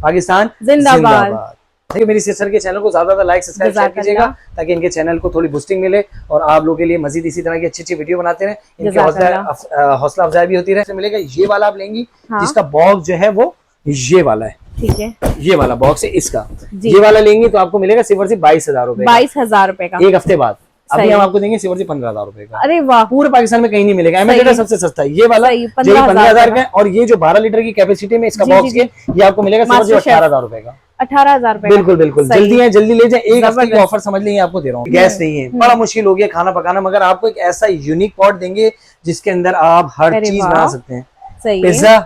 पाकिस्तान जिंदाबाद। देखिए मेरी सिस्टर के चैनल को ज्यादा लाइक सब्सक्राइब शेयर कीजिएगा ताकि इनके चैनल को थोड़ी बूस्टिंग मिले और आप लोगों के लिए मजीद इसी तरह की अच्छी अच्छी वीडियो बनाते रहे, इनकी हौसला अफजाई भी होती रहे। मिलेगा ये वाला आप लेंगी जिसका बॉक्स जो है वो ये वाला है, ठीक है, ये वाला बॉक्स है इसका, ये वाला लेंगी तो आपको मिलेगा सिर्फ और सिर्फ 22,000 रुपए, 22,000 रुपए का एक हफ्ते बाद। अभी हम आपको देंगे सिर्फ 15,000 रुपए का। अरे वाह, पूरे पाकिस्तान में कहीं नहीं मिलेगा। एमेटेडर सबसे सस्ता है ये वाला, जो 15,000 का है, और ये जो 12 लीटर की कैपेसिटी में इसका बॉक्स है ये आपको मिलेगा सिर्फ 18,000 रुपए का। 18,000 रुपए। बिल्कुल बिल्कुल, जल्दी है, जल्दी ले जाए। एक हफ्ते की ऑफर समझ लीजिए आपको दे रहा हूँ। गैस नहीं है, बड़ा मुश्किल हो गया खाना पकाना, मगर आपको एक ऐसा यूनिक पॉट देंगे जिसके अंदर आप हर चीज बना सकते हैं। पिज्जा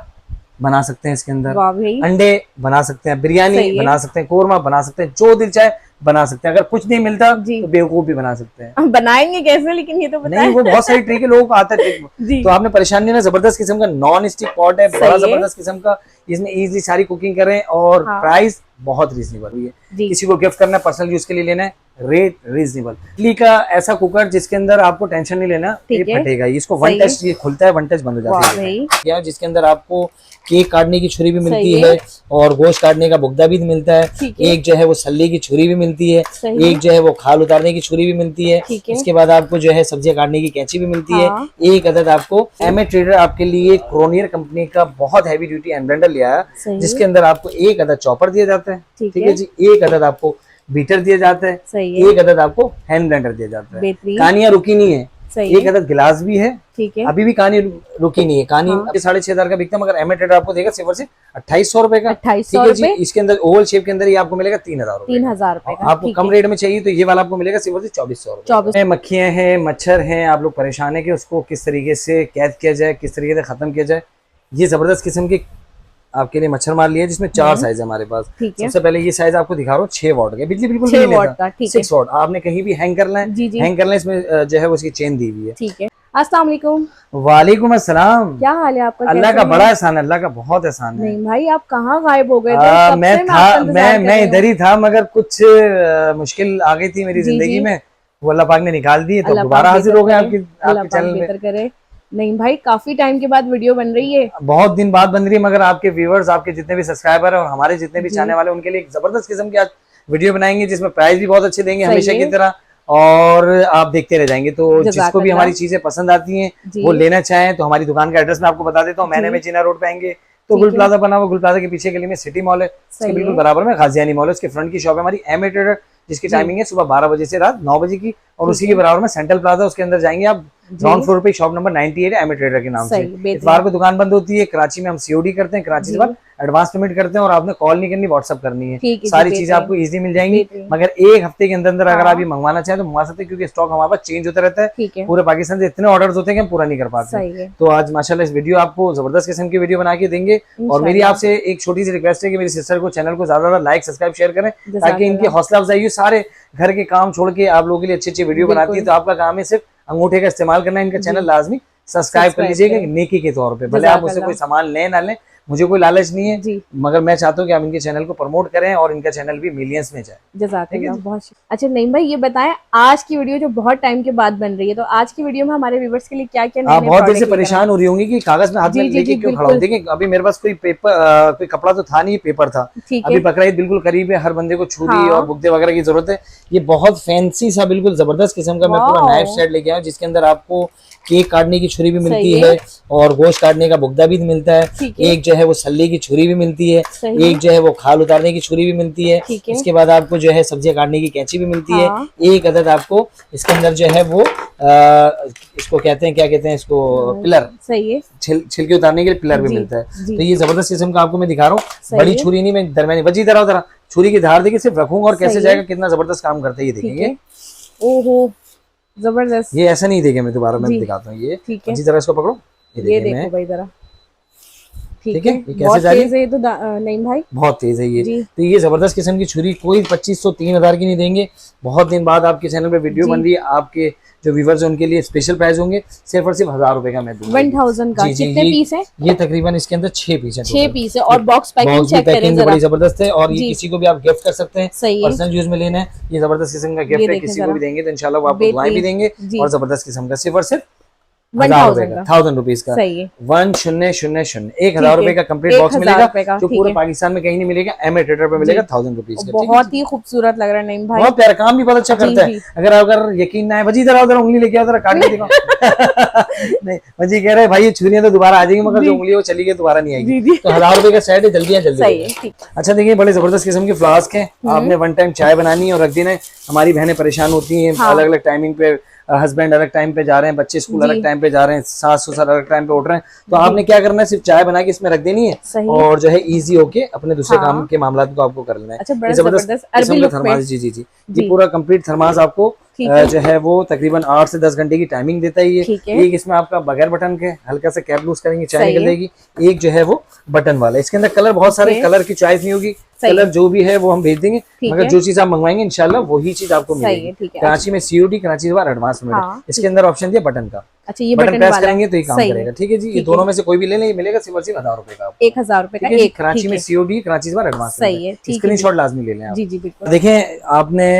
बना सकते हैं इसके अंदर, अंडे बना सकते हैं, बिरयानी बना सकते हैं, कोरमा बना सकते हैं, जो दिल चाहे बना सकते हैं। अगर कुछ नहीं मिलता तो बेवकूफ भी बना सकते हैं। बनाएंगे कैसे, लेकिन ये तो नहीं, वो बहुत सारी ट्रिक है, लोगों को आता है ट्रिक। तो आपने परेशानी ना, जबरदस्त किस्म का नॉन स्टिक पॉट है, बड़ा जबरदस्त किस्म का, इसमें इजीली सारी कुकिंग करें और प्राइस बहुत रीजनेबल हुई है। किसी को गिफ्ट करना है, पर्सनल यूज के लिए लेना है, रेट रीजनेबल। इडली का ऐसा कुकर जिसके अंदर आपको टेंशन नहीं लेना, ये फटेगा, इसको वन टच ये खुलता है, वन टच बंद हो जाता है। जिसके अंदर आपको केक काटने की छुरी भी मिलती है और गोश्त काटने का बुगदा भी मिलता है। एक जो है वो सल्ले की छुरी भी मिलती है, एक जो है वो खाल उतारने की छुरी भी मिलती है। इसके बाद आपको जो है सब्जियां काटने की कैंची भी मिलती है। एक अदद आपको एमए ट्रेडर आपके लिए क्रोनियर कंपनी का बहुत हैवी ड्यूटी हैंड ब्लेंडर लिया है, जिसके अंदर आपको एक अदद चॉपर दिया जाता है, ठीक है जी, एक अदद आपको बीटर दिया जाता है, एक अदद आपको हैंड ब्लेंडर दिया जाता है। कहानियां रुकी नहीं है, एक अदद गिलास भी है, ठीक है, अभी भी कहानी रुकी नहीं है। कहानी 6,500 का बिकता है, मगर एमए ट्रेडर आपको देगा सिर्फ और सिर्फ 2,800 रुपए का, ठीक है जी। इसके अंदर ओवल शेप के अंदर ये आपको मिलेगा 3,000 रुपए। आपको कम रेट में चाहिए तो ये वाला आपको मिलेगा सिर्फ और सिर्फ 2,400 रुपए। मक्खियां हैं, मच्छर हैं, आप लोग परेशान है कि उसको किस तरीके से कैद किया जाए, किस तरीके से खत्म किया जाए। ये जबरदस्त किस्म की आपके लिए मच्छर मार लिया, जिसमें 4 साइज है हमारे पास। सबसे पहले ये साइज आपको दिखा रहा हूँ 6 वॉट का, बिजली बिल्कुल नहीं लेता, 6 वॉट। आपने कहीं भी हैंग करना है, हैंग करना है, इसमें जो है वो उसकी चेन दी हुई है, ठीक है। अस्सलाम वालेकुम। वालेकुम अस्सलाम। क्या हाल है आपका? अल्लाह का बड़ा एहसान है, अल्लाह का बहुत एहसान है। नहीं भाई, आप कहाँ गायब हो गए थे? मैं इधर ही था, मगर कुछ मुश्किल आ गई थी मेरी जिंदगी में, वो अल्लाह पाक ने निकाल दी, तो दोबारा हाजिर हो गए आपके चैनल में। नहीं भाई, काफी टाइम के बाद वीडियो बन रही है, बहुत दिन बाद बन रही है, मगर आपके व्यूअर्स, आपके जितने भी सब्सक्राइबर है और हमारे जितने भी चाहने वाले, उनके लिए एक जबरदस्त किस्म की आज वीडियो बनाएंगे, जिसमें प्राइस भी बहुत अच्छे देंगे हमेशा की तरह, और आप देखते रह जाएंगे। तो जिसको भी हमारी चीजें पसंद आती हैं, वो लेना चाहें तो हमारी दुकान का एड्रेस मैं आपको बता देता हूँ। मैंने में चीना रोड पे आएंगे तो गुल प्लाजा बना हुआ, गुल प्लाजा के पीछे गली में सिटी मॉल है, उसके बिल्कुल बराबर में गाजियानी मॉल है, उसके फ्रंट की शॉप है हमारी एमए ट्रेडर, जिसकी टाइमिंग है सुबह 12 बजे से रात 9 बजे की, और उसी के बराबर में सेंट्रल प्लाजा, उसके अंदर जाएंगे आप, ग्राउंड फ्लोर पे शॉप नंबर 98 है एमए ट्रेडर के नाम से। इतवार को दुकान बंद होती है। कराची में हम सीओडी करते हैं, कराची के बाद एडवांस पेमेंट करते हैं, और आपने कॉल नहीं करनी, व्हाट्सअप करनी है, सारी चीजें आपको इजी मिल जाएंगी। मगर एक हफ्ते के अंदर अंदर अगर आप ये मंगवाना चाहें तो मंगवा सकते हैं, क्योंकि स्टॉक हमारे पास चेंज होता रहता है। पूरे पाकिस्तान से इतने ऑर्डर्स होते हैं कि हम पूरा नहीं कर पाते। तो आज माशाल्लाह इस वीडियो आपको जबरदस्त किस्म की वीडियो बना के देंगे, और मेरी आपसे एक छोटी सी रिक्वेस्ट है कि मेरी सिस्टर को चैनल को ज्यादा लाइक सब्सक्राइब शेयर करें, ताकि इनकी हौसला अफजाई हो। सारे घर के काम छोड़ के आप लोगों के लिए अच्छी अच्छी वीडियो बनाती है, तो आपका काम है सिर्फ अंगूठे का इस्तेमाल करना है। इनका चैनल लाजमी सब्सक्राइब कर लीजिएगा नेकी के तौर पे, भले आप मुझसे कोई सामान लें ना लें, मुझे कोई लालच नहीं है, मगर मैं चाहता हूँ कि आप इनके चैनल को प्रमोट करें और इनका चैनल भी मिलियंस में जाए। जज़ाकल्लाह, बहुत अच्छा। नहीं भाई, ये बताएं आज की वीडियो जो बहुत टाइम के बाद बन रही है, तो आज की वीडियो में हमारे व्यूअर्स के लिए क्या क्या बहुत देर से परेशान हो रही होंगी कि कागज में हाथ में लेके क्यों खड़ा हो। देखिए अभी मेरे पास कोई पेपर, कोई कपड़ा तो था नहीं, पेपर था। अभी बकरा ईद बिल्कुल करीब है, हर बंदे को छुरी और बुगदे वगैरह की जरूरत है। ये बहुत फैंसी सा बिल्कुल जबरदस्त किस्म का मैं पूरा नाइफ सेट लेके आया हूँ, जिसके अंदर आपको केक काटने की छुरी भी मिलती है और गोश्त काटने का बुगदा भी मिलता है। एक जो है वो सल्ले की छुरी भी मिलती है, एक जो है वो खाल उतारने की छुरी भी मिलती है। इसके बाद आपको जो है सब्जियां काटने की कैंची भी मिलती है। एक अदद आपको इसके अंदर जो है वो इसको कहते हैं, क्या कहते हैं इसको, पिलर, सही है, छिलके उतारने के लिए पिलर भी मिलता है। तो ये जबरदस्त किस्म का आपको मैं दिखा रहा हूँ। बड़ी छुरी नहीं, मैं दरमियानी वजी तरह छुरी की धार देखिए, सिर्फ रखूंगा और कैसे जाएगा, कितना जबरदस्त काम करता है ये देखेंगे। ओहो जबरदस्त, ये ऐसा नहीं देखे, मैं दोबारा मैं दिखाता हूँ। ये अच्छी तरह इसको पकड़ो, ये देखो भाई जरा, ठीक है, ये कैसे जा रही है? तो नहीं भाई, बहुत तेज है ये। तो ये जबरदस्त किस्म की छुरी कोई 2,500-3,000 की नहीं देंगे। बहुत दिन बाद आपके चैनल पे वीडियो बन रही है, आपके जो व्यूअर्स हैं उनके लिए स्पेशल प्राइस होंगे, सिर्फ और सिर्फ 1,000 रुपए का मैं दूंगा। 1,000 का कितने पीस है? ये तकरीबन इसके अंदर 6 पीस है। 6 पीस है, और बॉक्स पैकिंग चेक करें जरा, बड़ी जबरदस्त है। और ये किसी को भी आप गिफ्ट कर सकते हैं, पर्सनल यूज में लेना है। ये जबरदस्त किस्म का गिफ्ट है, किसी को भी देंगे तो इंशाल्लाह वो आपको दुआएं भी देंगे, और जबरदस्त किस्म का सिर्फ और सिर्फ 1000 रुपीज का। सही है। 1000 1000 रुपए का कंप्लीट बॉक्स मिलेगा, जो पूरे पाकिस्तान में कहीं नहीं मिलेगा। एमए ट्रेडर पे मिलेगा 1000 रुपीज का। बहुत ही खूबसूरत लग रहा है नईम भाई, बहुत प्यारा, काम भी बहुत अच्छा करता है। अगर यकीन ना है भजी इधर उधर उंगली लेके आओ, काट के दिखाओ। नहीं भजी कह रहे भाई ये छुरियां तो दोबारा आ जाएंगी, मगर जो उंगली वो चली गई दोबारा नहीं आएगी। तो 1000 रुपए का सेट है, जल्दी। अच्छा देखिए, बड़े जबरदस्त किस्म के फ्लास्क है। आपने वन टाइम चाय बनानी है और रख देना है। हमारी बहनें परेशान होती हैं, अलग अलग टाइमिंग पे, हस्बैंड अलग टाइम पे जा रहे हैं, बच्चे स्कूल अलग टाइम पे जा रहे हैं, सास ससुर अलग टाइम पे उठ रहे हैं, तो आपने क्या करना है, सिर्फ चाय बना के इसमें रख देनी है और जो है इजी होके अपने दूसरे काम के मामला को आपको कर लेना है। अच्छा, जबरदस्त किस्म का थर्मास। जी ये पूरा कंप्लीट थर्मास आपको जो है वो तकरीबन 8 से 10 घंटे की टाइमिंग देता है। ये एक इसमें आपका बगैर बटन के, हल्का सा कैप लूज करेंगे चाय निकल जाएगी। एक जो है वो बटन वाला। इसके अंदर कलर बहुत सारे, कलर की चॉइस नहीं होगी, कलर जो भी है वो हम भेज देंगे, मगर जो चीज आप मंगवाएंगे इंशाल्लाह वही चीज आपको मिलेगी। कराची में COD, कराची के बाद एडवांस में। इसके अंदर ऑप्शन दिया बटन का। अच्छा, ये बटन प्रेस करेंगे तो ये काम करेगा। ठीक है जी, ये दोनों में से कोई भी ले लें, ये मिलेगा सिर्फ 1000 रुपए का। 1000 रुपए का एक। कराची में COD, कराची के बाद एडवांस। सही है, स्क्रीनशॉट लाजमी ले लें। जी बिल्कुल। देखें, आपने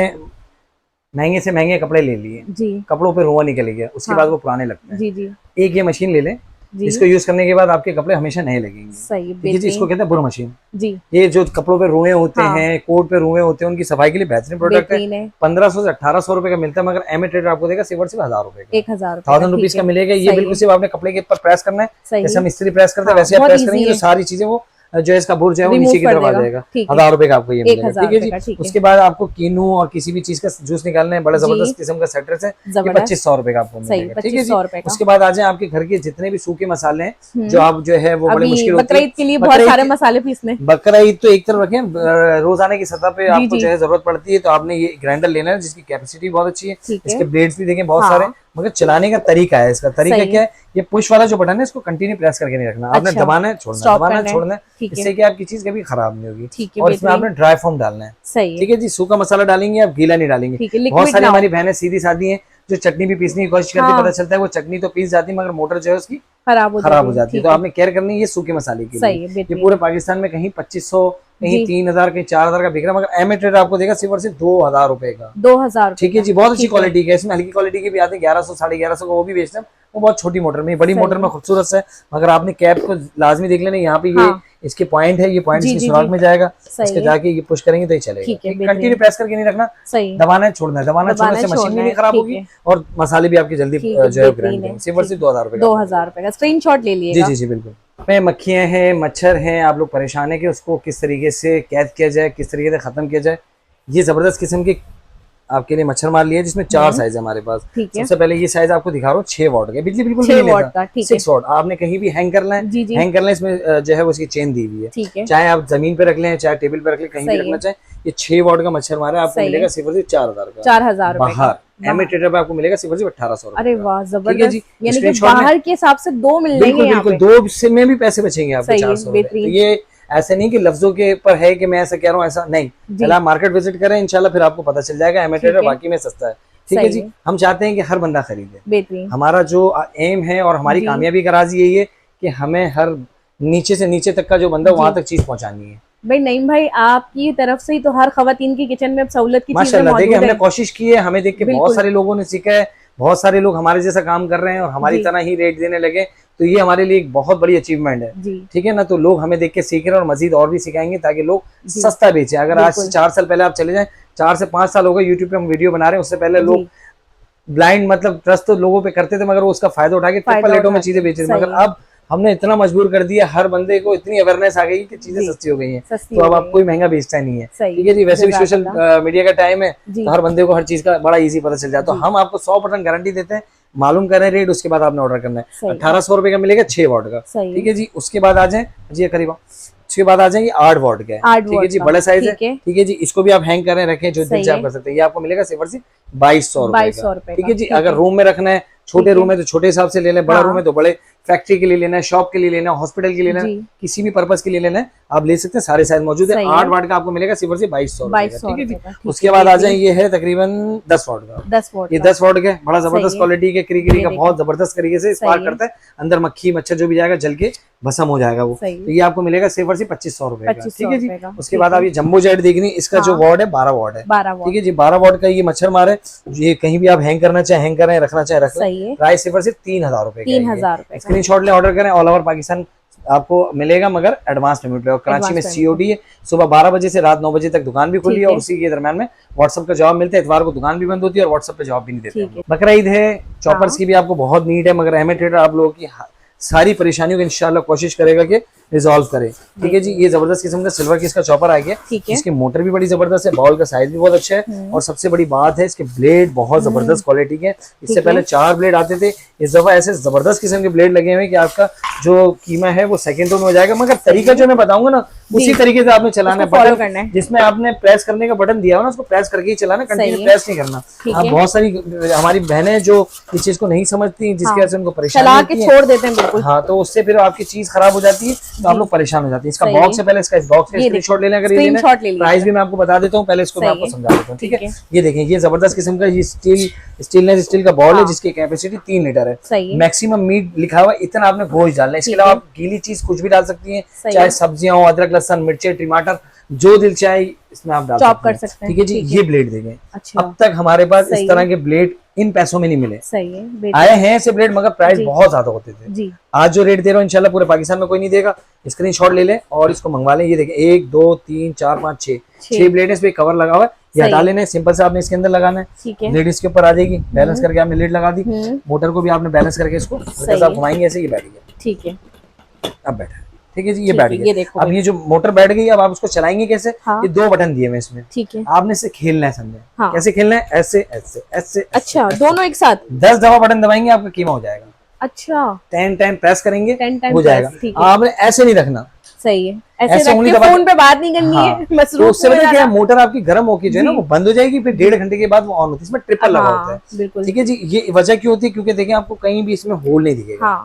महंगे से महंगे कपड़े ले लिए जी, कपड़ों पे रुआ निकल गया, उसके बाद वो पुराने लगते हैं। जी एक ये मशीन ले लें, इसको यूज करने के बाद आपके कपड़े हमेशा नए लगेंगे। सही है जी। इसको कहते हैं बुर मशीन जी। ये जो कपड़ों पे रुए होते हैं, कोट पे रुए होते हैं, उनकी सफाई के लिए बेहतरीन प्रोडक्ट है। 1500 से 1800 रुपए का मिलता है, मगर एमए ट्रेडर आपको देगा सिर्फ 1000 रुपए का। 1000 रुपीज का मिलेगा। ये बिल्कुल सिर्फ आपने कपड़े के ऊपर प्रेस करना है, जैसे हम इस्त्री प्रेस करते हैं वैसे आप प्रेस करेंगे तो सारी चीजें वो जो है इसका बुर्ज है वो नीचे की तरफ आ जाएगा। 1000 रुपए का आपको ये मिलेगा। ठीक है जी। उसके बाद आपको कीनू और किसी भी चीज का जूस निकालना है, बड़ा जबरदस्त किस्म का सेटरेस है, 2500 रुपए का आपको मिलेगा। ठीक है जी। उसके बाद आ जाए आपके घर के जितने भी सूखे मसाले हैं जो आप जो है वो बड़ी मुश्किल होती है, बकरा ईद के लिए बहुत सारे मसाले पीसने। बकरा ईद तो एक तरफ रखें, रोजाना की सतह पे आपको जो है जरूरत पड़ती है, तो आपने ये ग्राइंडर लेना है जिसकी कैपेसिटी बहुत अच्छी है। इसके ब्लेड्स भी देखें बहुत सारे, मगर चलाने का तरीका है। इसका तरीका क्या है, ये पुश वाला जो बटन है इसको कंटिन्यू प्रेस करके नहीं रखना, आपने दबाना है छोड़ना, दबाना है छोड़ना है, इससे क्या आपकी चीज कभी खराब नहीं होगी। और इसमें आपने ड्राई फॉर्म डालना है। ठीक है जी। सूखा मसाला डालेंगे आप, गीला नहीं डालेंगे। बहुत सारी हमारी बहनें सीधी सादी हैं जो चटनी भी पीसने की कोशिश करती है, पता चलता है वो चटनी तो पीस जाती है मगर मोटर जो है उसकी खराब हो जाती है। तो आपने केयर करनी है ये सूखे मसाले के लिए। ये पूरे पाकिस्तान में कहीं 2500, कहीं 3000, कहीं 4000 का बिक रहा है, मगर एमए ट्रेडर आपको देगा सिर्फ और सिर्फ 2000 रुपए का। 2000। ठीक है जी। बहुत अच्छी क्वालिटी का, इसमें हल्की क्वालिटी के भी आते हैं 1100, 1150 का, वो भी बेचते हैं। वो बहुत छोटी मोटर में, बड़ी मोटर में खूबसूरत है, मगर आपने कैप को लाजमी देख लेना। यहाँ पे ये इसके पॉइंट है, ये पॉइंट इसकी सुराख में जाएगा, इसके जाके ये पुश करेंगे तो ये चलेगा। कंटिन्यू प्रेस करके नहीं रखना, दबाना है छोड़ना है, दबाना छोड़ने से मशीन भी नहीं खराब होगी और मसाले भी आपके जल्दी जो है ग्राइंड होंगे। सिर्फ और सिर्फ 2000 रुपए का। 2000 रुपए का स्क्रीनशॉट ले लीजिएगा। जी बिल्कुल। में मक्खियां हैं, मच्छर हैं, आप लोग परेशान है कि उसको किस तरीके से कैद किया जाए, किस तरीके से खत्म किया जाए। ये जबरदस्त किस्म की आपके लिए मच्छर मार लिया, जिसमें 4 साइज है हमारे पास। सबसे पहले ये साइज आपको दिखा रहा हूँ 6 वॉट का, बिजली बिल्कुल नहीं लेता, 6 वॉट। आपने कहीं भी हैंग करना है, हैंग करना है, इसमें जो है वो उसकी चेन दी हुई है, चाहे आप जमीन पे रख लें, चाहे टेबल पे रख लें, कहीं भी रखना चाहे। ये 6 वॉट का मच्छर मारा आपको मिलेगा सिर्फ 4000 का। 4000 बाहर एमए ट्रेडर पे आपको मिलेगा सिर्फ 1800। अरे वाह जबरदस्त, यानी कि बाहर के हिसाब से 2 मिल जाएंगे। बिल्कुल 2 से में भी पैसे बचेंगे आपको 400 रुपए। ये ऐसे नहीं कि लफ्जों के ऊपर है कि मैं ऐसा कह रहा हूँ, ऐसा नहीं। पहले आप मार्केट विजिट करें, इंशाल्लाह फिर आपको पता चल जाएगा एमए ट्रेडर वाकई में सस्ता है। ठीक है जी। हम चाहते हैं कि हर बंदा खरीदे, हमारा जो एम है और हमारी कामयाबी का राज यही है कि हमें हर नीचे से नीचे तक का जो बंदा वहां तक चीज पहुंचानी है। भाई नईम भाई, आपकी तरफ से ही तो हर खवातीन की किचन में अब सहूलत की चीजें मौजूद है। देखिए हमने कोशिश की है, हमें देख के बहुत सारे लोगों ने सीखा है, बहुत सारे लोग हमारे जैसा काम कर रहे हैं और हमारी तरह ही रेट देने लगे, तो ये हमारे लिए एक बहुत बड़ी अचीवमेंट है। ठीक है ना। तो लोग हमें देख के सीख रहे हैं और मजीद और भी सिखाएंगे ताकि लोग सस्ता बेचें। अगर आज से 4 साल पहले आप चले जाएं, 4 से 5 साल हो गए यूट्यूब पे हम वीडियो बना रहे हैं, उससे पहले लोग ब्लाइंड मतलब ट्रस्ट तो लोगों पे करते थे, मगर वो उसका फायदा उठा के ट्रिपल रेटों में चीजें बेचते थे। मगर अब हमने इतना मजबूर कर दिया, हर बंदे को इतनी अवेयरनेस आ गई कि चीजें सस्ती हो गई हैं, तो अब आप कोई महंगा बेचता नहीं है। ठीक है जी। वैसे भी सोशल मीडिया का टाइम है, तो हर बंदे को हर चीज का बड़ा इजी पता चल जाता है। तो हम आपको 100% गारंटी देते हैं, मालूम करें रेट, उसके बाद आपने ऑर्डर करना है। 1800 रुपए का मिलेगा 6 वॉट का। ठीक है जी। उसके बाद आ जाए जी करीब, उसके बाद आ जाएंगे 8 वॉट का। ठीक है जी। बड़ा साइज है। ठीक है जी। इसको भी आप हैंग करें, रखें, जो दिन से आप कर सकते हैं। ये आपको मिलेगा सिर्फ 2200 रुपए का। ठीक है जी। अगर रूम में रखना है, छोटे रूम है तो छोटे हिसाब से ले लें, बड़ा रूम है तो बड़े, फैक्ट्री के लिए लेना है, शॉप के लिए लेना है, हॉस्पिटल के लिए लेना है, किसी भी पर्पस के लिए लेना है, आप ले सकते हैं। सारे साइज मौजूद है। 8 वाट का आपको मिलेगा सिर्फ 2200 रुपए का। ठीक है जी। उसके बाद आ जाए, ये है तकरीबन 10 वाट का। 10 वाट, ये 10 वाट का बड़ा जबरदस्त क्वालिटी के, क्रिकरी का बहुत जबरदस्त तरीके से स्पार्क करता है, अंदर मक्खी मच्छर जो भी जाएगा जल के भस्म हो जाएगा वो। तो ये आपको मिलेगा सिर्फ 2500 रुपए का। ठीक है जी। उसके बाद आप ये जम्बो जेट देखनी, इसका जो वाट है 12 वाट है। ठीक है जी। 12 वाट का ये मच्छर मारे, ये कहीं भी आप हैंग करना चाहे हैंग करें, रखना चाहे रख लें। सही है। प्राइस सिर्फ 3,000 रुपए। 3,000 रुपए। स्क्रीनशॉट ले, ऑर्डर करें, ऑल ओवर पाकिस्तान आपको मिलेगा, मगर एडवांस पेमेंट पे। और कराची में COD है, सुबह 12 बजे से रात 9 बजे तक दुकान भी खुली है, और उसी के दरम्यान में व्हाट्सएप का जवाब मिलता है। इतवार को दुकान भी बंद होती है और व्हाट्सएप पे जवाब भी नहीं देते। बकरा ईद है, चॉपर्स की भी आपको बहुत नीड है, मगर अहमद ट्रेडर आप लोगों की सारी परेशानियों को इंशाल्लाह कोशिश करेगा कि रिजॉल्व करे। ठीक है जी, ये जबरदस्त किस्म का सिल्वर की इसका चॉपर आ गया। इसकी मोटर भी बड़ी जबरदस्त है, बाउल का साइज भी बहुत अच्छा है, और सबसे बड़ी बात है इसके ब्लेड बहुत जबरदस्त क्वालिटी के। इससे पहले 4 ब्लेड आते थे, इस दफा ऐसे जबरदस्त किस्म के ब्लेड लगे हुए कि आपका जो कीमा है वो सेकंडों में हो जाएगा। मगर तरीका जो मैं बताऊंगा ना, उसी तरीके से आपने चलाना है। जिसमें आपने प्रेस करने का बटन दिया हो ना, उसको प्रेस करके ही चलाना, कंटिन्यू प्रेस नहीं करना। आप बहुत सारी हमारी बहनें जो इस चीज को नहीं समझती, जिसकी वजह से उनको परेशानी छोड़ देते हैं बिल्कुल। हाँ, तो उससे फिर आपकी चीज खराब हो जाती है, तो आप लोग परेशान हो जाते हैं। इसका बॉक्स है, पहले इसका इस बॉक्स का स्क्रीनशॉट लेना, अगर ये प्राइस भी मैं आपको बता देता हूँ, पहले इसको मैं आपको समझा देता हूँ। ठीक है, ये देखें, ये जबरदस्त किस्म का ये स्टेनलेस स्टील का बॉल है, जिसकी कैपेसिटी 3 लीटर है। मैक्सिमम मीट लिखा हुआ है, इतना आपने गोश्त डालना है। इसके अलावा आप गीली चीज कुछ भी डाल सकती हैं, चाहे सब्जियां हो, अदरक लहसुन मिर्ची टमाटर, जो दिल चाहे इसमें आप डाल सकते हैं। ठीक है जी, ये ब्लेड देखें। अच्छा। अब तक हमारे पास इस तरह के ब्लेड इन पैसों में नहीं मिले। सही है, आए हैं ऐसे ब्लेड, मगर प्राइस बहुत ज्यादा होते थे जी। आज जो रेट दे रहा हूँ इंशाल्लाह पूरे पाकिस्तान में कोई नहीं देगा। स्क्रीनशॉट ले लें और इसको मंगवा लें। ये देखें, 1 2 3 4 5 6 ब्लेड है, इस पे कवर लगा हुआ है, ये हटा लेना है। सिंपल से आपने इसके अंदर लगाना है, लीड इसके ऊपर आ जाएगी, बैलेंस करके आपने लीड लगा दी, मोटर को भी आपने बैलेंस करके इसको आप घुमाएंगे ऐसे, ये बैठ गया। ठीक है, अब बैठा। ठीक है जी, ये बैठ गया। अब ये जो मोटर बैठ गई, अब आप उसको चलाएंगे कैसे? ये 2 बटन दिए हुए इसमें। ठीक है, आपने इसे खेलना है, समझे? कैसे खेलना है? ऐसे ऐसे ऐसे। अच्छा, दोनों एक साथ 10 दफा बटन दबाएंगे, आपका कीमा हो जाएगा। अच्छा, 10 टाइम प्रेस करेंगे, हो जाएगा। आपने ऐसे नहीं रखना। सही है, ऐसे रख के फोन पे बात नहीं करनी है। मसरूफ उससे पता क्या है, मोटर आपकी गर्म होकर जो है ना वो बंद हो जाएगी, फिर 1.5 घंटे के बाद वो ऑन होती है। इसमें ट्रिपल लगा होता है। ठीक है जी, ये वजह क्यों होती है? क्योंकि देखें, आपको कहीं भी इसमें होल नहीं दिखेगा।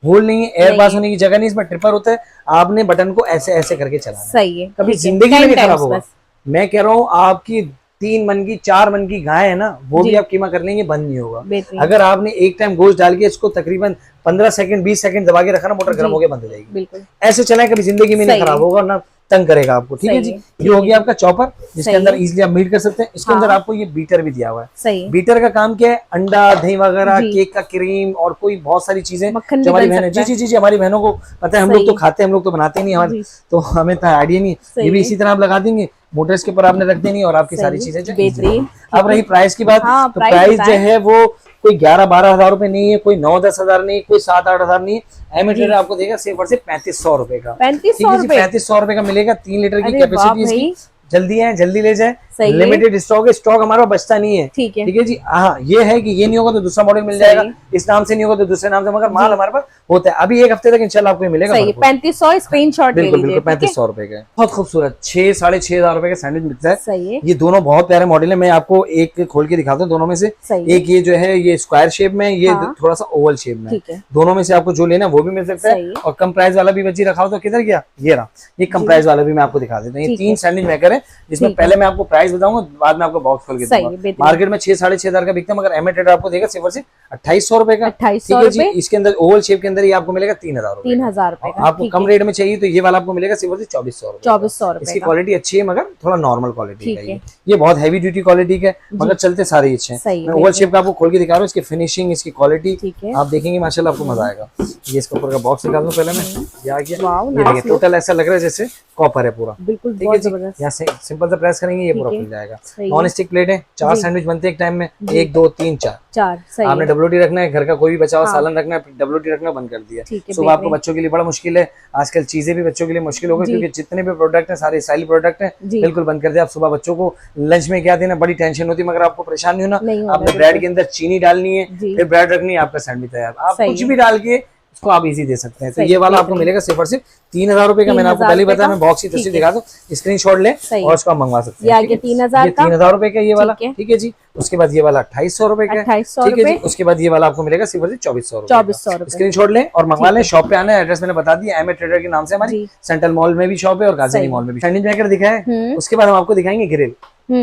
होल नहीं है, एयर पास होने की जगह नहीं, इसमें ट्रिपर होता है। आपने बटन को ऐसे ऐसे करके चलाना। सही है, कभी जिंदगी में नहीं खराब होगा। मैं कह रहा हूँ, आपकी 3 मन की 4 मन की गाय है ना, वो भी आप कीमा कर लेंगे, बंद नहीं होगा। अगर आपने एक टाइम गोश्त डाल के इसको तकरीबन 15 सेकंड 20 सेकंड दबा के रखा ना, मोटर गर्म होकर बंद हो जाएगी। ऐसे चलाएं, कभी जिंदगी में नहीं खराब होगा, ना तंग करेगा आपको। ठीक है जी, ये हो गया आपका चॉपर, जिसके अंदर इजीली आप मीट कर सकते हैं। इसके अंदर आपको ये बीटर भी दिया हुआ है। बीटर का काम क्या है? अंडा, दही वगैरह, केक का क्रीम और कोई बहुत सारी चीजें जो हमारी बहनें, जी हमारी बहनों को पता है। हम लोग तो खाते हैं, हम लोग तो बनाते नहीं, हमारे तो हमें तो आइडिया नहीं। ये भी इसी तरह आप लगा देंगे, मोटर इसके ऊपर आपने रख देनी, और आपकी सारी चीजें जो। अब रही प्राइस की बात, तो प्राइस जो है वो कोई 11-12 हजार रुपए नहीं है, कोई 9-10 हजार नहीं, कोई 7-8 हजार नहीं। अहमद ट्रेडर आपको देगा सिर्फ और सिर्फ 3500 रुपए का। 3500 रुपए का मिलेगा। 3 लीटर की कैपेसिटी इसकी। जल्दी है, जल्दी ले जाए, लिमिटेड स्टॉक है, स्टॉक हमारा बचता नहीं है। ठीक है जी, हाँ, ये है कि ये नहीं होगा तो दूसरा मॉडल मिल जाएगा, इस नाम से नहीं होगा तो दूसरे नाम से, मगर माल हमारे पास होता है। अभी 1 हफ्ते तक इंशाल्लाह आपको मिलेगा। 3500 स्क्रीनशॉट, बिल्कुल 3500 रुपए का। बहुत खूबसूरत 6-6.5 हजार रुपए का सैंडविच मिलता है। ये दोनों बहुत प्यारे मॉडल है। मैं आपको एक खोल के दिखाता हूँ दोनों में से। एक ये जो है ये स्क्वायर शेप में, ये थोड़ा सा ओवल शेप में। दोनों में से आपको जो लेना वो भी मिल सकता है। और कम प्राइस वाला भी बच्ची रखा हो तो किधर गया? ये रहा, ये कम प्राइस वाला भी मैं आपको दिखा देता हूँ। ये 3 सैंडविच मेकर है, जिसमें पहले मैं आपको प्राइस बताऊंगा, बाद में आपको बॉक्स खोल के दूंगा। मार्केट में 6-6.5 हजार का बिकता है, मगर अहमद ट्रेडर आपको देगा सिर्फ 2800 रुपए का। ठीक है जी, इसके अंदर ओवल शेप के अंदर ये आपको मिलेगा 3000 रुपए का। आपको कम रेट में चाहिए तो ये वाला आपको मिलेगा सिर्फ 2400 रुपए। इसकी क्वालिटी अच्छी है, मगर थोड़ा नॉर्मल क्वालिटी का। ये बहुत हैवी ड्यूटी क्वालिटी का, मगर चलते सारे अच्छे हैं। मैं ओवल शेप का आपको खोल के दिखा रहा हूँ। इसकी फिनिशिंग, इसकी क्वालिटी आप देखेंगे माशाल्लाह, आपको मजा आएगा। ये इसके ऊपर का बॉक्स निकाल दूं पहले मैं। ये देखिए, टोटल ऐसा लग रहा है जैसे कॉपर है पूरा। बिल्कुल, ठीक है जी। यहाँ से सिंपल सा प्रेस करेंगे, ये पूरा खुल जाएगा। नॉन स्टिक प्लेट है, 4 सैंडविच बनते हैं एक टाइम में, 1 2 3 4। आपने WT रखना है, घर का कोई भी बचा हुआ सालन रखना है, WT रखना बंद कर दिया। सुबह आपको बच्चों के लिए बड़ा मुश्किल है, आजकल चीजें भी बच्चों के लिए मुश्किल हो गई, क्योंकि जितने भी प्रोडक्ट है सारे स्टाइल प्रोडक्ट है, बिल्कुल बंद कर दिया। आप सुबह बच्चों को लंच में क्या देना, बड़ी टेंशन होती है, मगर आपको परेशान नहीं होना। आपने ब्रेड के अंदर चीनी डालनी है, फिर ब्रेड रखनी है, आपका सैंडविच तैयार। आप कुछ भी डाल के इसको आप इजी दे सकते हैं। तो ये वाला आपको मिलेगा सिर्फ और सिर्फ 3000 रुपए का। मैंने आपको पहले बताया, मैं बॉक्स की तस्वीर दिखा दूं, स्क्रीनशॉट ले और उसको आप मंगवा सकते हैं। 3000 रुपए का ये वाला। ठीक है जी, उसके बाद ये वाला 2800 रुपए का। ठीक है जी, उसके बाद ये वाला आपको मिलेगा सिर्फ और सिर्फ 2400 रुपए। स्क्रीनशॉट लें और मंगवा लें। शॉप पे आना है, एड्रेस मैंने बता दिया, अहमद ट्रेडर के नाम से हमारी सेंट्रल मॉल में भी शॉप है और गाजियाबाद मॉल में भी। सैंडविच मेकर दिखा है, उसके बाद हम आपको दिखाएंगे ग्रिल।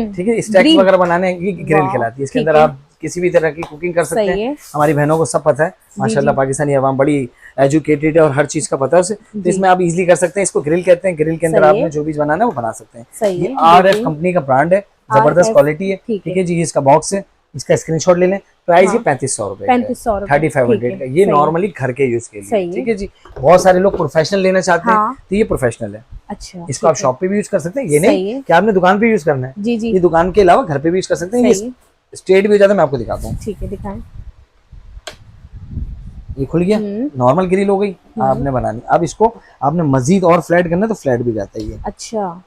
ठीक है, स्टैक्स वगैरह बनाने की ग्रिल कहलाती है। इसके अंदर आप किसी भी तरह की कुकिंग कर सकते हैं। हमारी बहनों को सब पता है माशाल्लाह, पाकिस्तानी अवाम बड़ी एजुकेटेड है और हर चीज का पता है उसे, तो इसमें आप इजीली कर सकते हैं। इसको ग्रिल कहते हैं। ग्रिल के अंदर आपने जो भी बनाना है वो बना सकते हैं। ये RF कंपनी का ब्रांड है, जबरदस्त क्वालिटी है। ठीक है जी, इसका बॉक्स है, इसका स्क्रीनशॉट ले लें। प्राइस ये 3500 रुपए, 3500 3500 का। ये नॉर्मली घर के यूज के लिए, ठीक है जी। बहुत सारे लोग प्रोफेशनल लेना चाहते हैं तो ये प्रोफेशनल है। अच्छा, इसको आप शॉप पे भी यूज कर सकते हैं, ये नहीं कि आपने दुकान पे यूज करना है। जी जी, ये दुकान के अलावा घर पे भी यूज कर सकते हैं। ये स्ट्रेट भी हो जाता है, मैं आपको दिखाता हूँ। ठीक है, दिखाएं। ये खुल गया, नॉर्मल ग्रिल हो गई आपने बनानी। अब इसको आपने मजीद और फ्लैट करना है तो फ्लैट भी जाता है ये। अच्छा,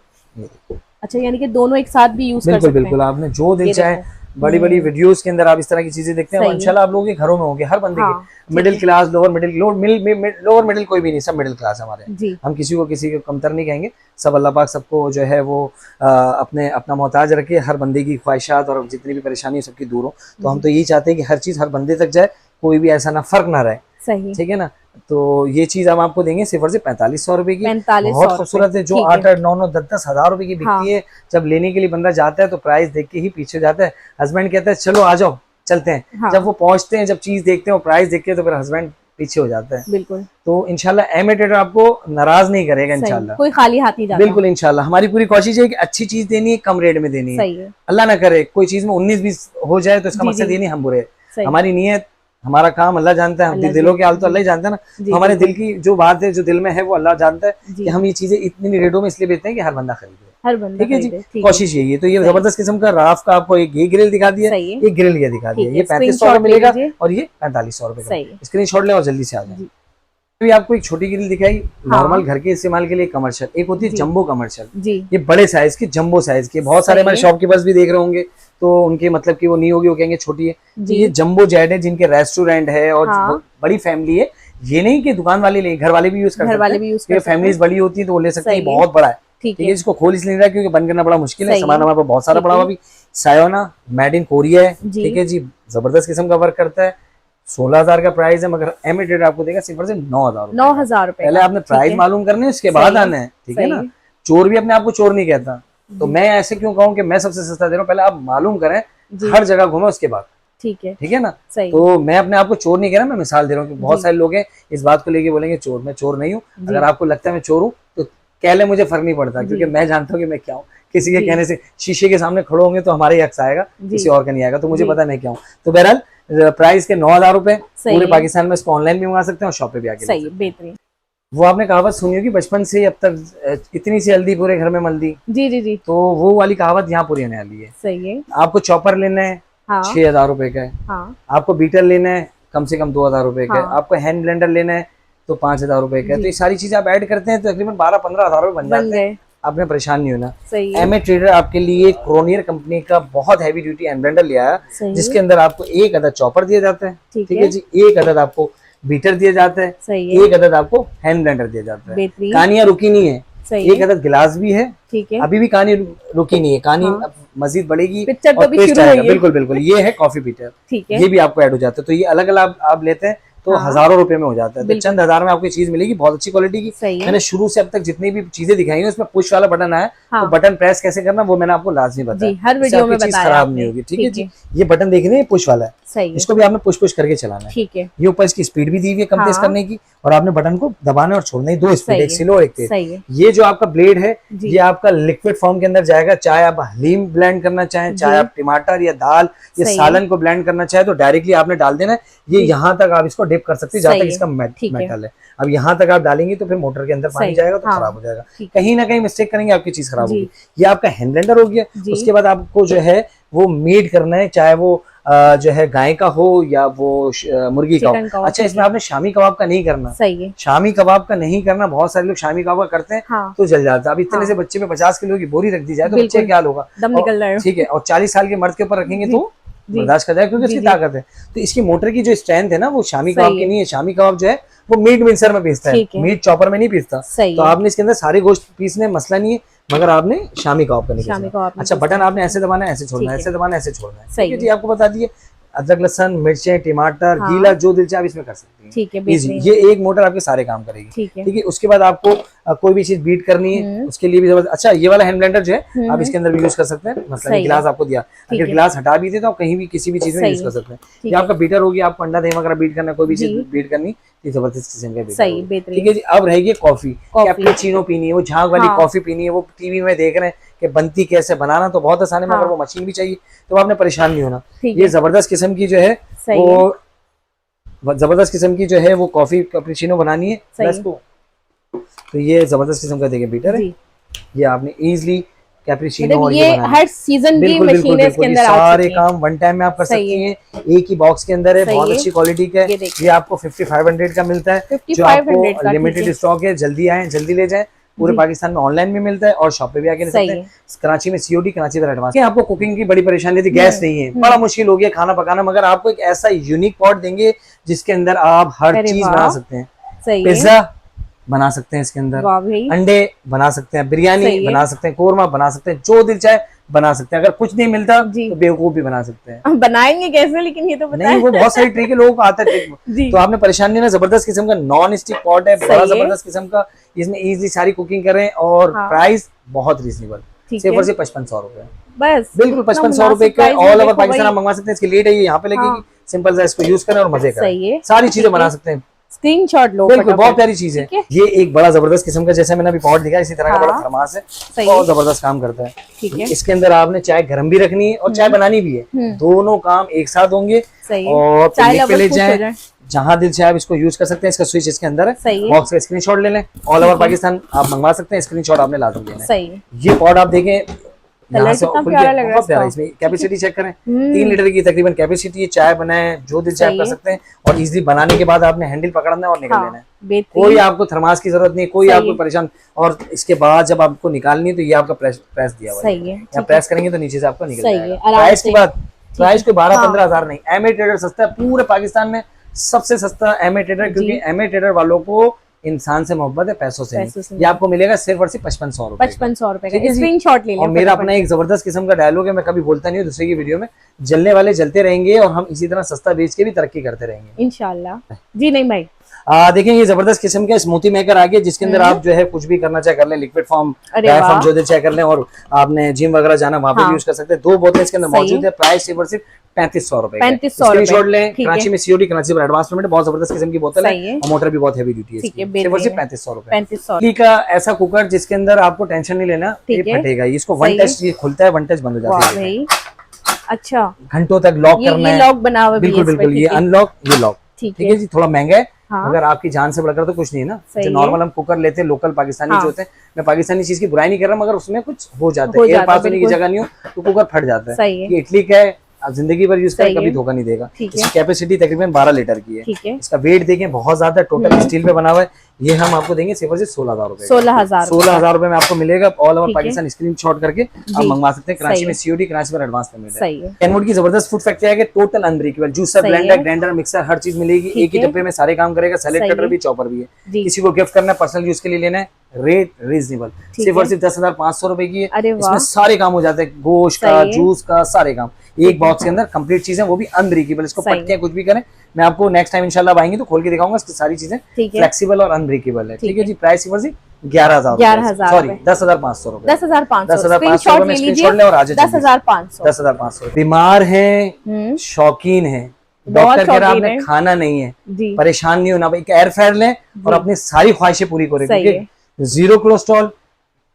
यानी कि दोनों एक साथ भी यूज कर सकते हैं। बिल्कुल, आपने जो दिल चाहे। बड़ी बड़ी वीडियोस के अंदर आप इस तरह की चीजें देखते हैं, इंशाल्लाह आप लोगों के घरों में होंगे, हर बंदे के। मिडिल क्लास, लोअर मिडिल कोई भी नहीं, सब मिडिल क्लास हमारे। हम किसी को कमतर नहीं कहेंगे। सब अल्लाह पाक सबको जो है वो अपना मोहताज रखे, हर बंदे की ख्वाहिशात और जितनी भी परेशानी है सबकी दूर हो। तो हम तो यही चाहते हैं कि हर चीज हर बंदे तक जाए, कोई भी ऐसा ना फर्क ना रहे, ठीक है ना। तो ये चीज हम आपको देंगे सिर्फ से 4500 रुपए की। बहुत खूबसूरत है, जो 8-8, 9-9, 10-10 हजार रुपए की बिकती है। जब लेने के लिए बंदा जाता है तो प्राइस देख के ही पीछे जाता है। हस्बैंड कहता है चलो आ जाओ चलते हैं। जब वो पहुंचते हैं, जब चीज देखते हैं, प्राइस देख के, तो फिर हस्बैंड पीछे हो जाता है। बिल्कुल। तो इंशाल्लाह एम ट्रेडर आपको नाराज नहीं करेगा इंशाल्लाह, कोई खाली हाथ नहीं जाता। बिल्कुल इंशाल्लाह। हमारी पूरी कोशिश है कि अच्छी चीज देनी है, कम रेट में देनी है। अल्लाह ना करे कोई चीज में 19-20 हो जाए तो इसका मकसद ये नहीं हम बुरे। हमारी नीयत, हमारा काम अल्लाह जानता है। हम दिलों के हाल तो अल्लाह ही जानता है ना। हमारे दिल की जो बात है, जो दिल में है, वो अल्लाह जानता है कि हम ये चीजें इतनी रेटों में इसलिए बेचते हैं कि हर बंदा खरीदे। ठीक है जी, कोशिश यही है। तो ये जबरदस्त किस्म का राफ का आपको एक ये ग्रिल दिखा दिया, एक ग्रिल ये दिखा दिया। ये 3500 का मिलेगा और ये 4500 रुपए का। स्क्रीनशॉट ले और जल्दी से आ जाए। अभी आपको एक छोटी ग्रिल दिखाई, नॉर्मल घर के इस्तेमाल के लिए कमर्शियल। एक होती है जंबो कमर्शियल, ये बड़े साइज की, जंबो साइज की। बहुत सारे हमारे शॉपकीपर्स भी देख रहे होंगे तो उनके मतलब कि वो नहीं होगी, वो कहेंगे छोटी है। ये जंबो जेट है, जिनके रेस्टोरेंट है और बड़ी फैमिली है। ये नहीं कि दुकान वाले ले, घर वाले भी यूज कर सकते हैं। फैमिलीज बड़ी होती है तो वो ले सकते हैं। बहुत बड़ा है, ठीक है। इसको खोल इसलिए नहीं रहा क्योंकि बंद करना बड़ा मुश्किल है। सामान हमारे पास बहुत सारा पड़ा हुआ। सायोना मेड इन कोरिया है, ठीक है जी। जबरदस्त किस्म का वर्क करता है। 16,000 का प्राइस है, मगर एमिटेड आपको देगा सिर्फ से 9,000 रुपए। पहले आपने प्राइस मालूम करने है, उसके बाद आना है, ठीक है ना। चोर भी अपने आप को चोर नहीं कहता। तो मैं ऐसे क्यों कहूँ कि मैं सबसे सस्ता दे रहा हूँ। पहले आप मालूम करें, हर जगह घूमे, उसके बाद, ठीक है ना। तो मैं अपने आप को चोर नहीं कह रहा, मैं मिसाल दे रहा हूँ कि बहुत सारे लोग हैं इस बात को लेके बोलेंगे चोर। मैं चोर नहीं हूँ। अगर आपको लगता है मैं चोर हूँ तो कह ले, मुझे फर्क नहीं पड़ता, क्योंकि मैं जानता हूँ कि मैं क्या हूँ। किसी के कहने से शीशे के सामने खड़े होंगे तो हमारे हक आएगा, किसी और का नहीं आएगा। तो मुझे पता है मैं क्या हूँ। तो बहरहाल प्राइस के 9,000 रुपए पूरे पाकिस्तान में। इसको ऑनलाइन भी मंगा सकते हैं और शॉप पे भी आके। बेहतरीन। वो आपने कहावत सुनी होगी बचपन से अब तक, इतनी सी हल्दी पूरे घर में मल्दी। जी। तो वो वाली कहावत यहाँ पूरी आने वाली है। सही है। आपको चॉपर लेना है, 6,000 रुपए का है। आपको बीटर लेना है, कम से कम 2,000 रुपए का है। आपको हैंड ब्लेंडर लेना है तो 5,000 रुपए का है। तो ये सारी चीजें आप ऐड करते हैं तो तकरीबन 12-15 हजार रुपए बन जाते हैं। आपने परेशान नहीं होना। एम ट्रेडर आपके लिए क्रोनियर कंपनी का बहुत हैवी ड्यूटी हैंड ब्लेंडर लिया है, जिसके अंदर आपको एक अदद चॉपर दिया जाता है, ठीक है जी। एक अदद आपको बीटर दिया जाता है, एक अदद आपको हैंड ब्लेंडर दिया जाता है। कहानियां रुकी नहीं है, एक अदद गिलास भी है, ठीक है। अभी भी कहानी रुकी नहीं है, कहानी मजीद बढ़ेगी। बिल्कुल। ये है कॉफी बीटर, ये भी आपको ऐड हो जाता है। तो ये अलग अलग आप लेते हैं तो हजारों रुपए में हो जाता है। तो चंद हजार में आपको चीज मिलेगी, बहुत अच्छी क्वालिटी की। मैंने शुरू से अब तक जितनी भी चीजें दिखाई है उसमें पुश वाला बटन आया, तो बटन प्रेस कैसे करना वो मैंने आपको लाजमी बताया, हर वीडियो में बताया। खराब नहीं होगी, ठीक है जी। ये बटन देख रहे हैं, पुश वाला है, इसको भी आपने पुश करके चलाना है, ठीक है। ये ऊपर इसकी स्पीड भी दी हुई है कम तेज करने की, और आपने बटन को दबाना और छोड़ना, दो स्पीड, एक स्लो एक तेज। ये जो आपका ब्लेड है ये आपका लिक्विड फॉर्म के अंदर जाएगा। चाहे आप हलीम ब्लेंड करना चाहें, चाहे आप टमाटर या दाल या सालन को ब्लेंड करना चाहे तो डायरेक्टली आपने डाल देना है। ये यहाँ तक आप इसको डिप कर सकते हैं जहाँ तक इसका मेटल है। अब यहाँ तक आप डालेंगे तो फिर मोटर के अंदर पानी जाएगा तो खराब हो जाएगा। कहीं ना कहीं मिस्टेक करेंगे आपकी चीज खराब होगी। ये आपका हैंड ब्लेंडर हो गया। उसके बाद आपको जो है वो मीट करना है, चाहे वो जो है गाय का हो या वो मुर्गी का हो। अच्छा, इसमें आपने शामी कबाब का नहीं करना। सही है। शामी कबाब का नहीं करना। बहुत सारे लोग शामी कबाब करते हैं तो जल जाता है। अब इतने से बच्चे पे 50 किलो की बोरी रख दी जाए तो बच्चे क्या होगा, दम निकल रहा है, ठीक है। और 40 साल के मर्द के ऊपर रखेंगे तो बर्दाश्त कर जाएगा, क्योंकि इसकी ताकत है। तो इसकी मोटर की जो स्ट्रेंथ है ना वो शामी कबाब की नहीं है। शामी कबाब जो है वो मीट मिक्सर में पीसता है, मीट चॉपर में नहीं पीसता। तो आपने इसके अंदर सारे गोश्त पीसने मसला नहीं है, मगर आपने शामी कबाब का नहीं पीसना। अच्छा, बटन आपने ऐसे दबाना है, ऐसे छोड़ना है, ऐसे दबाना है, ऐसे छोड़ना है, ठीक है जी। आपको बता दिए अदरक लहसुन मिर्चें टमाटर गीला जो दिल चाहे आप इसमें कर सकते हैं, ठीक है। इजी, ये एक मोटर आपके सारे काम करेगी, ठीक है। उसके बाद आपको कोई भी चीज बीट करनी है उसके लिए भी जबरदस्त। अच्छा, ये वाला हैंड ब्लेंडर जो है आप इसके अंदर भी यूज कर सकते हैं। मतलब गिलास आपको दिया, अगर गिलास हटा भी दे तो आप कहीं भी किसी भी चीज में यूज कर सकते हैं। ये आपका बीटर होगी, आपको अंडा दही वगैरह बीट करना, कोई भी चीज बीट करनी, ये जबरदस्त किस्म का बीटर, ठीक है जी। अब रहेगी कॉफी, कैपुचिनो पीनी है, वो झाग वाली कॉफी पीनी है, वो टीवी में देख रहे हैं कि बनती कैसे, बनाना तो बहुत आसान है मगर वो मशीन भी चाहिए, तो आपने परेशान नहीं होना। ये जबरदस्त किस्म की जो है वो जबरदस्त किस्म की जो है वो कॉफी कैपुचिनो बनानी है प्लस को, तो ये जबरदस्त किस्म का देखिए बीटर है, ये आपने इजीली कैपुचिनो और ये हर सीजन की मशीन है इसके अंदर, सारे काम वन टाइम में आप कर सकती हैं, एक ही बॉक्स के अंदर है, बहुत अच्छी क्वालिटी का है। ये आपको 5500 का मिलता है, जो आपको लिमिटेड स्टॉक है, जल्दी आए जल्दी ले जाए। पूरे पाकिस्तान में ऑनलाइन भी मिलता है और शॉप पे भी आके ले सकते हैं। कराची में सीओडी, कराची में एडवांस। आपको कुकिंग की बड़ी परेशानी थी, गैस नहीं है, बड़ा मुश्किल हो गया खाना पकाना, मगर आपको एक ऐसा यूनिक पॉट देंगे जिसके अंदर आप हर चीज बना सकते हैं। पिज्जा बना सकते हैं इसके अंदर, अंडे बना सकते हैं, बिरयानी बना सकते हैं, कोरमा बना सकते हैं, जो दिल चाहे बना सकते हैं। अगर कुछ नहीं मिलता तो बेवकूफ भी बना सकते हैं। बनाएंगे कैसे, लेकिन ये तो बताएं। नहीं, वो बहुत सारी ट्रिक है, लोगों को आता है ट्रिक। तो आपने परेशान नहीं ना, जबरदस्त किस्म का नॉन स्टिक पॉट है, बड़ा जबरदस्त किस्म का, इसमें इजीली सारी कुकिंग करें और प्राइस बहुत रीजनेबल, सिर्फ और सिर्फ 5500 रुपए बस, बिल्कुल 5500 रुपए का ऑल ओवर पाकिस्तान आप मंगवा सकते हैं। इसकी लीड है, ये यहाँ पे लगेगी, सिंपल सा इसको यूज करें और मजे करें, सारी चीजें बना सकते हैं। स्क्रीनशॉट लो, बिल्कुल बहुत प्यारी चीज है। ये एक बड़ा जबरदस्त किस्म का, जैसे मैंने अभी पॉट दिखा, इसी तरह का बड़ा थर्मास है, बहुत जबरदस्त काम करता है। इसके अंदर आपने चाय गर्म भी रखनी है और चाय बनानी भी है, दोनों काम एक साथ होंगे। और पिकनिक पे ले जाए, जहां दिल चाहे आप इसको यूज कर सकते हैं। इसका स्विच इसके अंदर है, बॉक्स का स्क्रीनशॉट ले लें, ऑल ओवर पाकिस्तान आप मंगवा सकते हैं, स्क्रीनशॉट आपने लाजमी लेना है। ये पॉट आप देखें, यहाँ से बहुत प्यारा है। इसमें कैपेसिटी चेक करें, 3 लीटर की तकरीबन कैपेसिटी है। चाय बनाए जो दिल चाहे कर सकते हैं, और इजीली बनाने के बाद आपने हैंडल पकड़ना है और निकल लेना है। कोई आपको थर्मास की जरूरत नहीं, कोई आपको परेशान। और इसके बाद जब आपको निकालनी है तो ये आपका प्रेस दिया हुआ है, या प्रेस करेंगे तो नीचे से आपको निकल जाएगा। प्राइस की बात, प्राइस कोई 12-15 हजार नहीं, एमए ट्रेडर सस्ता है, पूरे पाकिस्तान में सबसे सस्ता एमए ट्रेडर, क्योंकि एमए ट्रेडर वालों को इंसान से मोहब्बत है, पैसों से नहीं। ये आपको मिलेगा सिर्फ और सिर्फ 5500 रुपए, 5500 रुपए का स्क्रीनशॉट ले लें। और मेरा अपना एक जबरदस्त किस्म का डायलॉग है, मैं कभी बोलता नहीं हूँ दूसरे की वीडियो में, जलने वाले जलते रहेंगे और हम इसी तरह सस्ता बेच के भी तरक्की करते रहेंगे इंशाल्लाह। जी नहीं भाई, देखें ये जबरदस्त किस्म का स्मूथी मेकर आ गया, जिसके अंदर आप जो है कुछ भी करना चाहे कर लें, लिक्विड फॉर्म, ड्राई फॉर्म जो दिल चाहे कर लें, और आपने जिम वगैरह जाना वहाँ पे भी यूज कर सकते हैं। 2 बोतलें इसके अंदर मौजूद है, प्राइस सिर्फ और सिर्फ 3500 रुपए। स्क्रीनशॉट लें, कराची में सीओडी, कराची पर एडवांस पेमेंट, बहुत जबरदस्त किस्म की बोतल है और मोटर भी बहुत हैवी ड्यूटी है, सिर्फ और सिर्फ 3500 रुपए का ऐसा कुकर जिसके अंदर आपको टेंशन नहीं लेना, ये फटेगा। इसको 1 टच ये खुलता है, 1 टच बंद हो जाता है। अच्छा, घंटों तक लॉक करना है, लॉक बना हुआ है, बिल्कुल बिल्कुल, ये अनलॉक, ये लॉक, ठीक है जी। थोड़ा महंगा है, अगर आपकी जान से बढ़कर तो कुछ नहीं है ना। जो नॉर्मल हम कुकर लेते हैं लोकल पाकिस्तानी जो होते हैं, मैं पाकिस्तानी चीज की बुराई नहीं कर रहा, मगर उसमें कुछ हो जाता है, एयर पास होने की जगह नहीं हो तो कुकर फट जाता है। ये इटली का है, आप जिंदगी भर यूज करें कभी धोखा नहीं देगा। इसकी कैपेसिटी तकरीबन 12 लीटर की है। इसका वेट देखें बहुत ज्यादा, टोटल स्टील पे बना हुआ है। ये हम आपको देंगे सिर्फ 16,000 रुपए, 16,000 रुपए में आपको मिलेगा। ऑल ओवर पाकिस्तान स्क्रीनशॉट करके आप मंगवा सकते हैं। कराची में सीओडी, कराची पर एडवांस पेमेंट है। कैनवुड की जबरदस्त फूड फैक्ट्री है, total unbreakable, juicer, blender, grinder, mixer, हर चीज मिलेगी एक ही डब्बे में, सारे काम करेगा। सैलेड कटर भी, चॉपर भी है। किसी को गिफ्ट करना है, पर्सनल यूज के लिए लेना है, रेट रीजनेबल, सिर्फ और सिर्फ 10,500 रुपए की है। इसमें सारे काम हो जाते हैं, गोश्त का, जूस का, सारे काम एक बॉक्स के अंदर कंप्लीट चीजें, वो भी अनब्रेकेबल। इसको पटके कुछ भी करें, मैं आपको नेक्स्ट टाइम इंशाल्लाह आएंगे तो खोल के दिखाऊंगा। इसकी सारी चीजें फ्लेक्सिबल और अनब्रेकेबल है, ठीक है जी। प्राइस सिर्फ 11,000, सॉरी 10,500 रुपए, 10,500 में स्क्रीनशॉट लें और आज 10,500। बीमार है, शौकीन है, डॉक्टर कह रहा आपने खाना नहीं है, परेशान नहीं होना, एक एयर फ्रायर लें और अपनी सारी ख्वाहिशें पूरी करें, क्योंकि 0 कोलेस्ट्रॉल,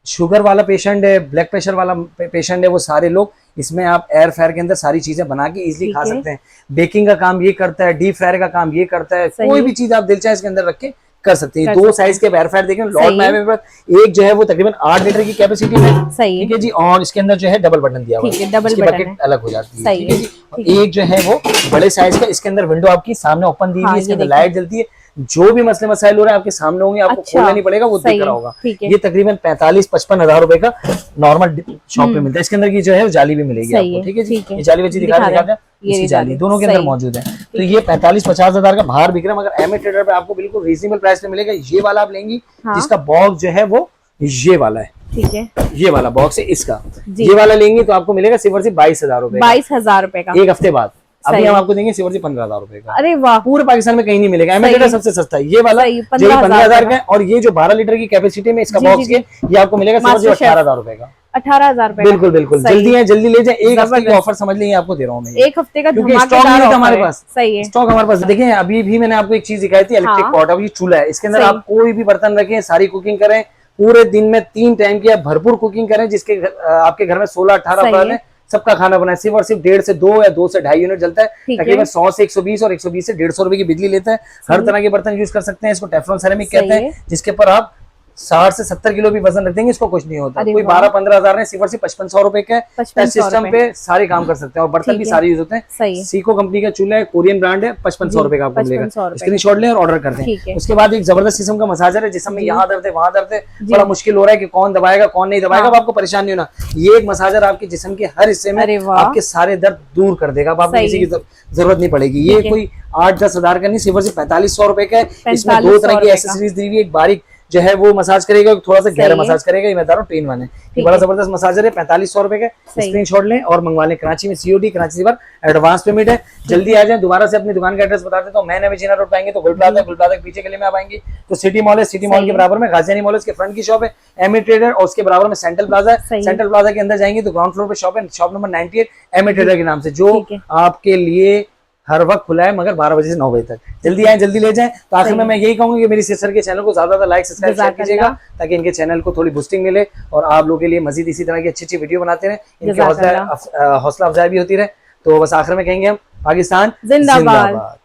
शुगर वाला पेशेंट है, ब्लड प्रेशर वाला पेशेंट है, वो सारे लोग इसमें आप एयर फ्रायर के अंदर सारी चीजें बना के इजीली खा सकते हैं। बेकिंग का काम ये करता है, डीप फ्रायर का काम ये करता है, कोई भी चीज आप दिल चाहे इसके अंदर रख के कर सकते हैं। 2 साइज के एयर फ्रायर देखें, लॉर्ड में एक जो है वो तकरीबन 8 लीटर की कैपेसिटी है, ठीक है जी। और इसके अंदर जो है डबल बटन दिया हुआ है, इसकी बकेट अलग हो जाती है, ठीक है जी। एक जो है वो बड़े साइज का, इसके अंदर विंडो आपकी सामने ओपन दी हुई है, इसके अंदर लाइट जलती है। जो भी मसले मसाइल हो रहे हैं आपके सामने होंगे, आपको खोलना नहीं पड़ेगा, वो दिख रहा होगा। ये तकरीबन 45-55 हजार रुपए का नॉर्मल शॉप पे मिलता है। इसके अंदर की जो है जाली भी मिलेगी आपको, ठीक है जी। ये जाली बच्ची दिखा इसकी जाली दोनों के अंदर मौजूद है। तो ये 45-50 हजार का बाहर बिक रहा है, मगर एमए ट्रेडर पे आपको बिल्कुल रीजनेबल प्राइस पे मिलेगा। ये वाला आप लेंगी जिसका बॉक्स जो है वो ये वाला है, ठीक है, ये वाला बॉक्स है इसका। ये वाला लेंगी तो आपको मिलेगा सिर्फ 22,000 रुपए, 22,000 रुपए का, एक हफ्ते बाद। अभी हम आपको देंगे सिर्फ 15,000 रुपए का। अरे वाह, पूरे पाकिस्तान में कहीं नहीं मिलेगा। एमए ट्रेडर सबसे सस्ता है, ये वाला जो 15,000 का है, और ये जो 12 लीटर की कैपेसिटी में इसका बॉक्स है, ये आपको मिलेगा सिर्फ 18,000 रुपए का। 18,000 रुपए, बिल्कुल बिल्कुल। जल्दी है, जल्दी ले जाए, एक हफ्ते की ऑफर समझ लीजिए आपको दे रहा हूँ मैं, एक हफ्ते का, क्योंकि स्टॉक नहीं था हमारे पास। सही है, स्टॉक हमारे पास। देखिए अभी भी मैंने आपको एक चीज दिखाई थी, इलेक्ट्रिक पॉट। अब ये चूल्हा है, इसके अंदर आप कोई भी बर्तन रखें, सारी कुकिंग करें, पूरे दिन में 3 टाइम की आप भरपूर कुकिंग करें, जिसके आपके घर में 16-18 अफराद हैं, सबका खाना बनाए, सिर्फ और सिर्फ 1.5 से 2 या 2 से 2.5 यूनिट जलता है। तकरीबन 100 से 120 और 120 से 150 रुपए की बिजली लेता है। हर तरह के बर्तन यूज कर सकते हैं। इसको टेफ्लॉन सेरेमिक कहते हैं, जिसके पर आप 60 से 70 किलो भी वजन रख देंगे, इसको कुछ नहीं होता। कोई 12-15 हजार नहीं, सिर्फ और सिर्फ 5500 रुपए का टच सिस्टम पे सारे काम कर सकते हैं और बर्तन भी सारे यूज होते हैं। सीको कंपनी का चूल्हा है, कोरियन ब्रांड है, 5500 रुपए का आपको मिलेगा। स्क्रीनशॉट लें और ऑर्डर कर दें। उसके बाद एक जबरदस्त किस्म का मसाजर है, जिसमें यहाँ दर्द है वहां दर्द है, बड़ा मुश्किल हो रहा है कि कौन दबाएगा कौन नहीं दबाएगा, आपको परेशान नहीं होना। ये एक मसाजर आपके जिस्म के हर हिस्से में आपके सारे दर्द दूर कर देगा, आपको किसी की जरूरत नहीं पड़ेगी। ये कोई 8-10 हजार का नहीं, सिर्फ और सिर्फ 4500 रुपए का है। इसमें 2 तरह की एक्सेसरीज दी हुई है, एक बारीक जो है वो मसाज करेगा, थोड़ा सा गहरा मसाज करेगा। ये मैं बता रहा हूँ 3 1 है। ये बड़ा जबरदस्त मसाजर है, 4500 रुपए का। स्क्रीनशॉट लें और मंगवा लें। कराची में COD, कराची से बाहर एडवांस पेमेंट है। जल्दी आ जाए। दोबारा से अपनी दुकान का एड्रेस बता देता हूँ। मैं नवीजीना रोड पाएंगे तो गुल प्लाजा के पीछे गली में आप आएंगे तो सिटी मॉल है। सिटी मॉल के बराबर में गाजियानी मॉल, उसके फ्रंट की शॉप है एमए ट्रेडर, और उसके बराबर में सेंट्रल प्लाजा है। सेंट्रल प्लाजा के अंदर जाएंगे तो ग्राउंड फ्लोर पे शॉप है, शॉप नंबर 98 एमए ट्रेडर के नाम से, जो आपके लिए हर वक्त खुला है, मगर 12 बजे से 9 बजे तक। जल्दी आए, जल्दी ले जाएं। तो आखिर में मैं यही कहूंगा कि मेरी सिस्टर के चैनल को ज्यादा लाइक सब्सक्राइब शेयर कीजिएगा, ताकि इनके चैनल को थोड़ी बूस्टिंग मिले और आप लोगों के लिए मजीद इसी तरह की अच्छी वीडियो बनाते रहे, इनकी हौसला अफजाई भी होती रहे। तो बस आखिर में कहेंगे हम पाकिस्तान जिंदाबाद।